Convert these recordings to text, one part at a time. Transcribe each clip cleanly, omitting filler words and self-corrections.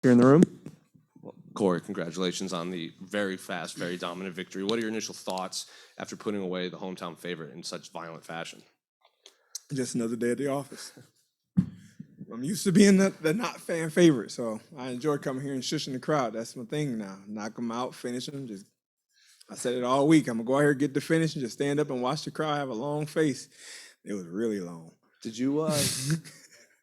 here in the room. Well, Corey, congratulations on the very fast, very dominant victory. What are your initial thoughts after putting away the hometown favorite in such violent fashion? Just another day at the office. I'm used to being the not fan favorite, so I enjoy coming here and shushing the crowd. That's my thing now. Knock them out, finish them. I said it all week. I'm gonna go out here, get the finish, and just stand up and watch the crowd have a long face. It was really long. Did you?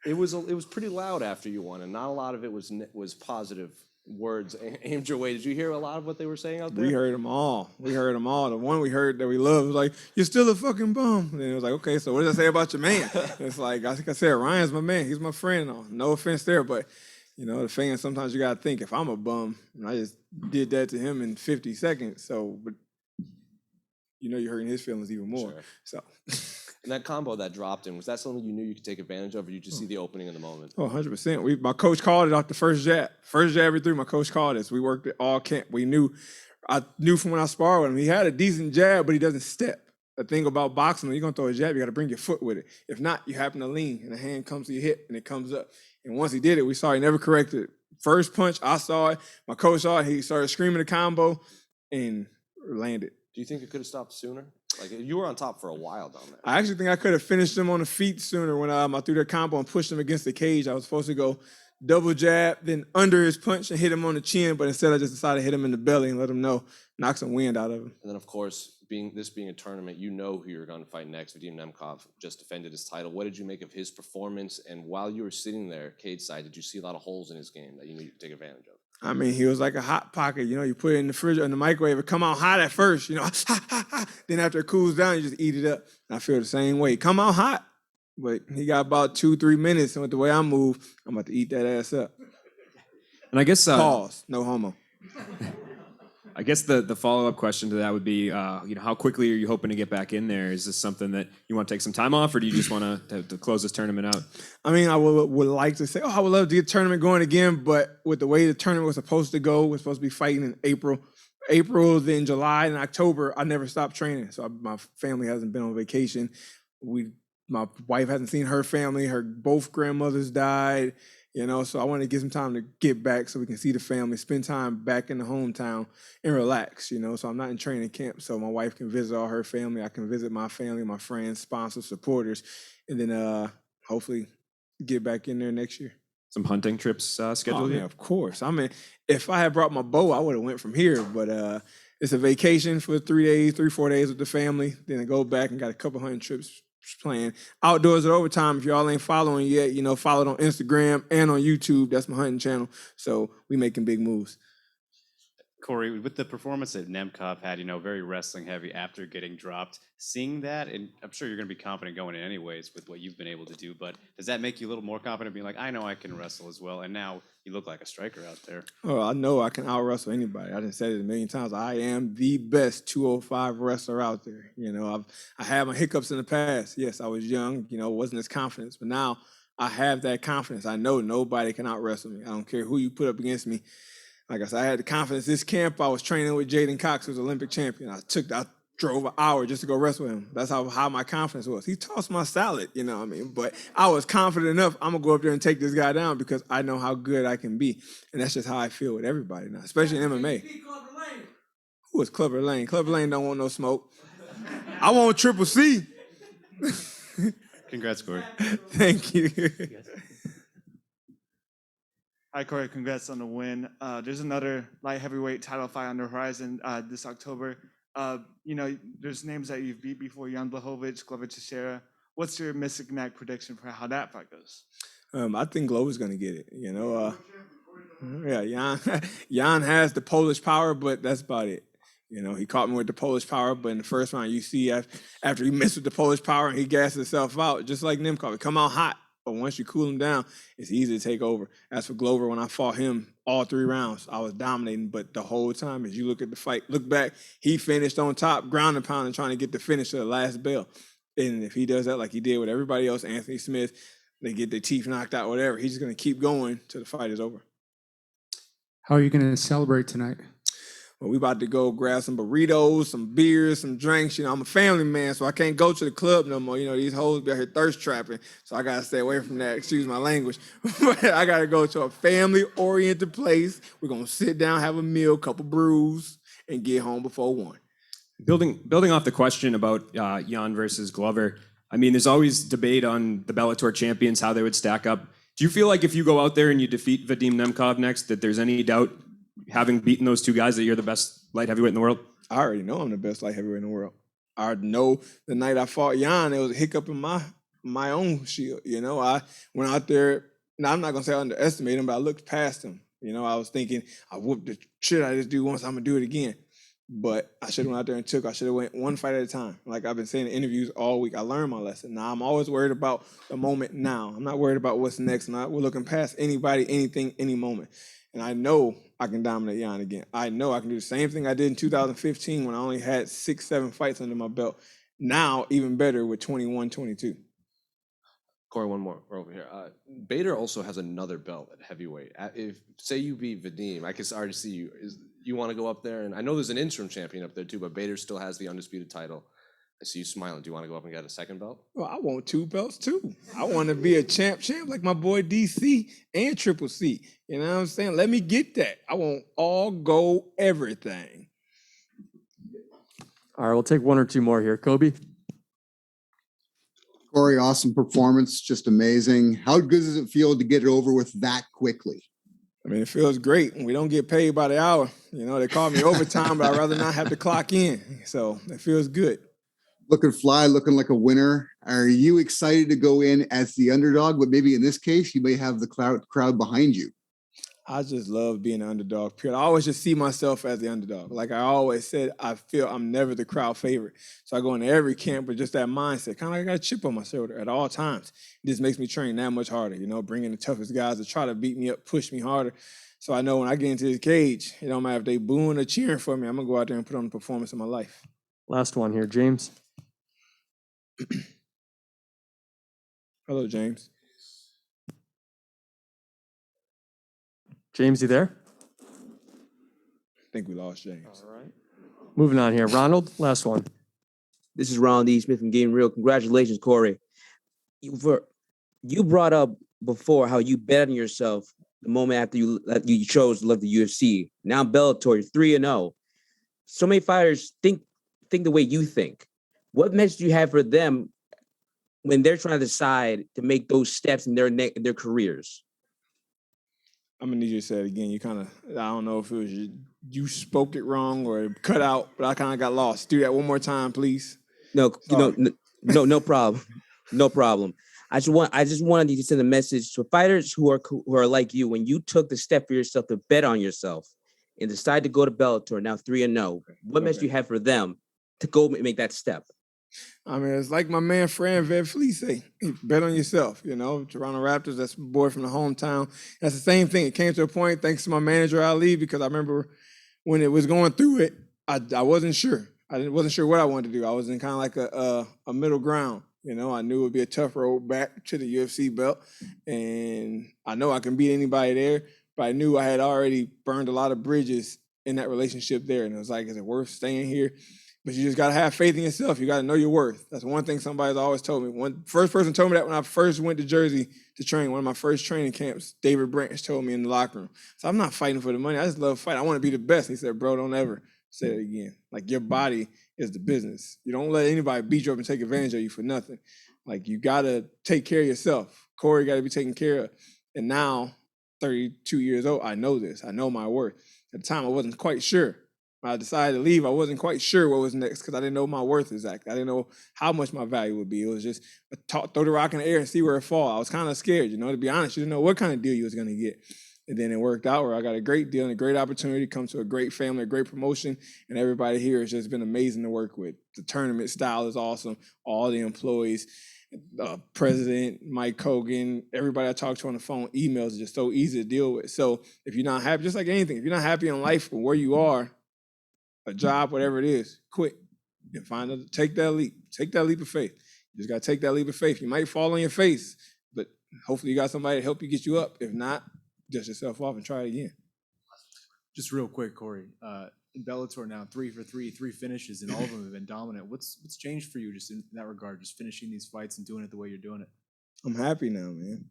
It was pretty loud after you won, and not a lot of it was positive words aimed your way. Did you hear a lot of what they were saying out there? We heard them all. The one we heard that we loved was like, "You're still a fucking bum." And it was like, "Okay, so what does that say about your man?" It's like, I think I said, Ryan's my man. He's my friend. No offense there, but the fans, sometimes you gotta think, if I'm a bum, and I just did that to him in 50 seconds, but you're hurting his feelings even more. Sure. So. And that combo that dropped in, was that something you knew you could take advantage of, or you just see the opening in the moment? Oh, 100%. My coach called it off the first jab. First jab he threw, my coach called it. So we worked it all camp. I knew from when I sparred with him, he had a decent jab, but he doesn't step. The thing about boxing, when you're going to throw a jab, you got to bring your foot with it. If not, you happen to lean, and the hand comes to your hip, and it comes up. And once he did it, we saw he never corrected it. First punch, I saw it. My coach saw it. He started screaming the combo and landed. Do you think it could have stopped sooner? Like, you were on top for a while down there. I actually think I could have finished him on the feet sooner when I threw that combo and pushed him against the cage. I was supposed to go double jab, then under his punch and hit him on the chin, but instead I just decided to hit him in the belly and let him know, knock some wind out of him. And then, of course, this being a tournament, you know who you're going to fight next. Vadim Nemkov just defended his title. What did you make of his performance? And while you were sitting there cage side, did you see a lot of holes in his game that you knew you could take advantage of? I mean, he was like a hot pocket. You put it in the fridge or in the microwave, it come out hot at first, Then after it cools down, you just eat it up. And I feel the same way. Come out hot, but he got about 2-3 minutes, and with the way I move, I'm about to eat that ass up. And I guess pause, no homo. I guess the follow-up question to that would be, how quickly are you hoping to get back in there? Is this something that you want to take some time off, or do you just want to close this tournament out? I mean, I would like to say, I would love to get the tournament going again, but with the way the tournament was supposed to go, we're supposed to be fighting in April, then July, and October. I never stopped training, so my family hasn't been on vacation. My wife hasn't seen her family. Both grandmothers died. So I want to get some time to get back so we can see the family, spend time back in the hometown and relax, So I'm not in training camp, so my wife can visit all her family. I can visit my family, my friends, sponsors, supporters, and then hopefully get back in there next year. Some hunting trips scheduled yet? Yeah, of course. I mean, if I had brought my bow, I would have went from here, but it's a vacation for 3-4 days with the family. Then I go back and got a couple hunting trips playing. Outdoors at Overtime, if y'all ain't following yet, follow it on Instagram and on YouTube. That's my hunting channel. So we making big moves. Corey, with the performance that Nemkov had, very wrestling heavy after getting dropped, seeing that, and I'm sure you're going to be confident going in anyways with what you've been able to do, but does that make you a little more confident being like, I know I can wrestle as well, and now you look like a striker out there? Oh, I know I can out-wrestle anybody. I done said it a million times. I am the best 205 wrestler out there. I had my hiccups in the past. Yes, I was young, wasn't as confident, but now I have that confidence. I know nobody can out-wrestle me. I don't care who you put up against me. Like I said, I had the confidence. This camp, I was training with Jaden Cox, who's an Olympic champion. I drove an hour just to go wrestle him. That's how my confidence was. He tossed my salad, But I was confident enough, I'm going to go up there and take this guy down because I know how good I can be. And that's just how I feel with everybody now, especially in MMA. Who is Clubber Lane? Clubber Lane don't want no smoke. I want Triple C. Congrats, Corey. Thank you. Hi, Corey. Congrats on the win. There's another light heavyweight title fight on the horizon this October. There's names that you've beat before: Jan Blachowicz, Glover Teixeira. What's your Mystic Mac prediction for how that fight goes? I think Glover's going to get it. Jan has the Polish power, but that's about it. He caught me with the Polish power, but in the first round, you see after he missed with the Polish power and he gassed himself out, just like Nemkov, he come out hot. But once you cool him down, it's easy to take over. As for Glover, when I fought him all 3 rounds, I was dominating. But the whole time, as you look at the fight, look back, he finished on top, ground and pound, and trying to get the finish to the last bell. And if he does that like he did with everybody else, Anthony Smith, they get their teeth knocked out, whatever, he's just going to keep going till the fight is over. How are you going to celebrate tonight? Well, we about to go grab some burritos, some beers, some drinks. You know, I'm a family man, so I can't go to the club no more. You know, these hoes be out here thirst trapping, so I gotta stay away from that. Excuse my language. But I gotta go to a family-oriented place. We're gonna sit down, have a meal, couple brews, and get home before 1. Building off the question about Jan versus Glover, I mean, there's always debate on the Bellator champions, how they would stack up. Do you feel like if you go out there and you defeat Vadim Nemkov next, that there's any doubt, having beaten those two guys, that you're the best light heavyweight in the world? I already know I'm the best light heavyweight in the world. I already know the night I fought Jan, it was a hiccup in my own shield. You know, I went out there. Now, I'm not gonna say I underestimated him, but I looked past him. You know, I was thinking, I whooped the shit out of this dude once, I'm gonna do it again. But I should have went out there and I should have went one fight at a time. Like I've been saying in interviews all week, I learned my lesson. Now I'm always worried about the moment now. I'm not worried about what's next. We're looking past anybody, anything, any moment. And I know I can dominate Jan again. I know I can do the same thing I did in 2015 when I only had 6, 7 fights under my belt. Now, even better with 21, 22. Corey, one more. We're over here. Bader also has another belt at heavyweight. If say you beat Vadim, I can already see you. You want to go up there? And I know there's an interim champion up there too, but Bader still has the undisputed title. I see you smiling. Do you want to go up and get a second belt? Well, I want 2 belts too. I want to be a champ like my boy DC and Triple C. You know what I'm saying? Let me get that. I want all gold everything. All right, we'll take 1 or 2 more here. Kobe? Corey, awesome performance, just amazing. How good does it feel to get it over with that quickly? I mean, it feels great. We don't get paid by the hour. You know, they call me overtime, but I'd rather not have to clock in. So it feels good. Looking fly, looking like a winner. Are you excited to go in as the underdog? But maybe in this case, you may have the crowd behind you. I just love being an underdog, period. I always just see myself as the underdog. Like I always said, I feel I'm never the crowd favorite. So I go into every camp with just that mindset, kind of like I got a chip on my shoulder at all times. It just makes me train that much harder, you know, bringing the toughest guys to try to beat me up, push me harder. So I know when I get into this cage, it don't matter if they booing or cheering for me, I'm going to go out there and put on the performance of my life. Last one here. James? Hello, James. James, you there? I think we lost James. All right. Moving on here. Ronald, last one. This is Ronald E. Smith from Game Real. Congratulations, Corey. You brought up before how you bet on yourself the moment after you chose to love the UFC. Now Bellator, you're 3-0. So many fighters think the way you think. What message do you have for them when they're trying to decide to make those steps in their careers? I'm gonna need you to say it again. You kind of, I don't know if it was you spoke it wrong or cut out, but I kind of got lost. Do that one more time, please. No, Sorry. no problem, no problem. I just wanted you to send a message to fighters who are like you. When you took the step for yourself to bet on yourself and decide to go to Bellator, now 3-0. What message do you have for them to go make that step? I mean, it's like my man Fran VanVleet say, bet on yourself, you know, Toronto Raptors, that's my boy from the hometown. That's the same thing. It came to a point, thanks to my manager, Ali, because I remember when it was going through it, I wasn't sure. I wasn't sure what I wanted to do. I was in kind of like a middle ground. You know, I knew it would be a tough road back to the UFC belt, and I know I can beat anybody there, but I knew I had already burned a lot of bridges in that relationship there, and it was like, is it worth staying here? But you just got to have faith in yourself. You got to know your worth. That's one thing somebody's always told me. First person told me that when I first went to Jersey to train, one of my first training camps, David Branch told me in the locker room. So I'm not fighting for the money. I just love fighting. I want to be the best. He said, bro, don't ever say it again. Like, your body is the business. You don't let anybody beat you up and take advantage of you for nothing. Like, you got to take care of yourself. Corey got to be taken care of. And now, 32 years old, I know this. I know my worth. At the time, I wasn't quite sure. When I decided to leave, I wasn't quite sure what was next because I didn't know my worth exactly. I didn't know how much my value would be. It was just throw the rock in the air and see where it falls. I was kind of scared, you know, to be honest. You didn't know what kind of deal you was going to get. And then it worked out where I got a great deal and a great opportunity to come to a great family, a great promotion, and everybody here has just been amazing to work with. The tournament style is awesome. All the employees, President, Mike Hogan, everybody I talk to on the phone, emails are just so easy to deal with. So if you're not happy, just like anything, if you're not happy in life or where you are, a job, whatever it is, quit and take that leap. Take that leap of faith. You just got to take that leap of faith. You might fall on your face, but hopefully you got somebody to help you get you up. If not, dust yourself off and try it again. Just real quick, Corey. In Bellator now, 3 for 3, 3 finishes, and all of them have been dominant. What's changed for you just in that regard, just finishing these fights and doing it the way you're doing it? I'm happy now, man.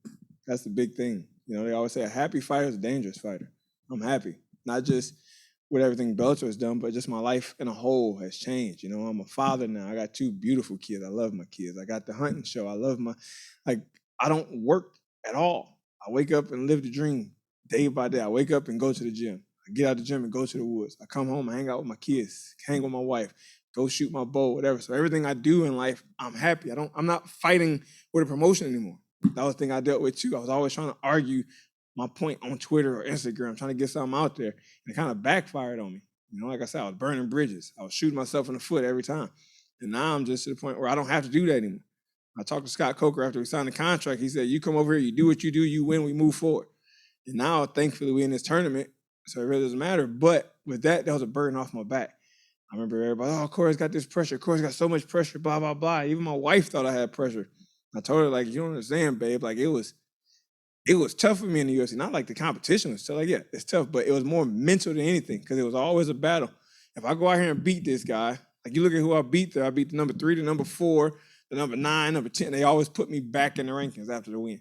That's the big thing. You know, they always say a happy fighter is a dangerous fighter. I'm happy. Not just with everything Bellator has done, but just my life in a whole has changed. You know, I'm a father now. I got 2 beautiful kids. I love my kids. I got the hunting show. I love I don't work at all. I wake up and live the dream day by day. I wake up and go to the gym. I get out of the gym and go to the woods. I come home, I hang out with my kids, hang with my wife, go shoot my bow, whatever. So everything I do in life, I'm happy. I'm not fighting with a promotion anymore. That was the thing I dealt with too. I was always trying to argue my point on Twitter or Instagram, trying to get something out there. And it kind of backfired on me. You know, like I said, I was burning bridges. I was shooting myself in the foot every time. And now I'm just to the point where I don't have to do that anymore. I talked to Scott Coker after we signed the contract. He said, you come over here, you do what you do, you win, we move forward. And now, thankfully, we're in this tournament, so it really doesn't matter. But with that was a burden off my back. I remember everybody, oh, Corey's got this pressure. Corey's got so much pressure, blah, blah, blah. Even my wife thought I had pressure. I told her, like, you don't understand, babe. Like, it was tough for me in the UFC. Not like the competition was tough. Like, yeah, it's tough, but it was more mental than anything because it was always a battle. If I go out here and beat this guy, like you look at who I beat there, I beat the number 3, the number 4, the number 9, number 10. They always put me back in the rankings after the win.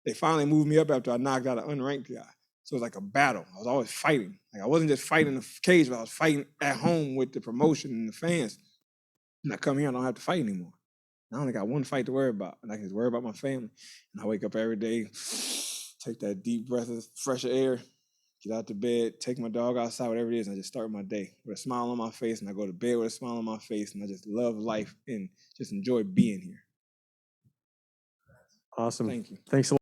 They finally moved me up after I knocked out an unranked guy. So it was like a battle. I was always fighting. Like I wasn't just fighting in the cage, but I was fighting at home with the promotion and the fans. And I come here, I don't have to fight anymore. I only got one fight to worry about, and I can just worry about my family. And I wake up every day, take that deep breath of fresh air, get out to bed, take my dog outside, whatever it is, and I just start my day with a smile on my face, and I go to bed with a smile on my face, and I just love life and just enjoy being here. Awesome. Thank you. Thanks a lot.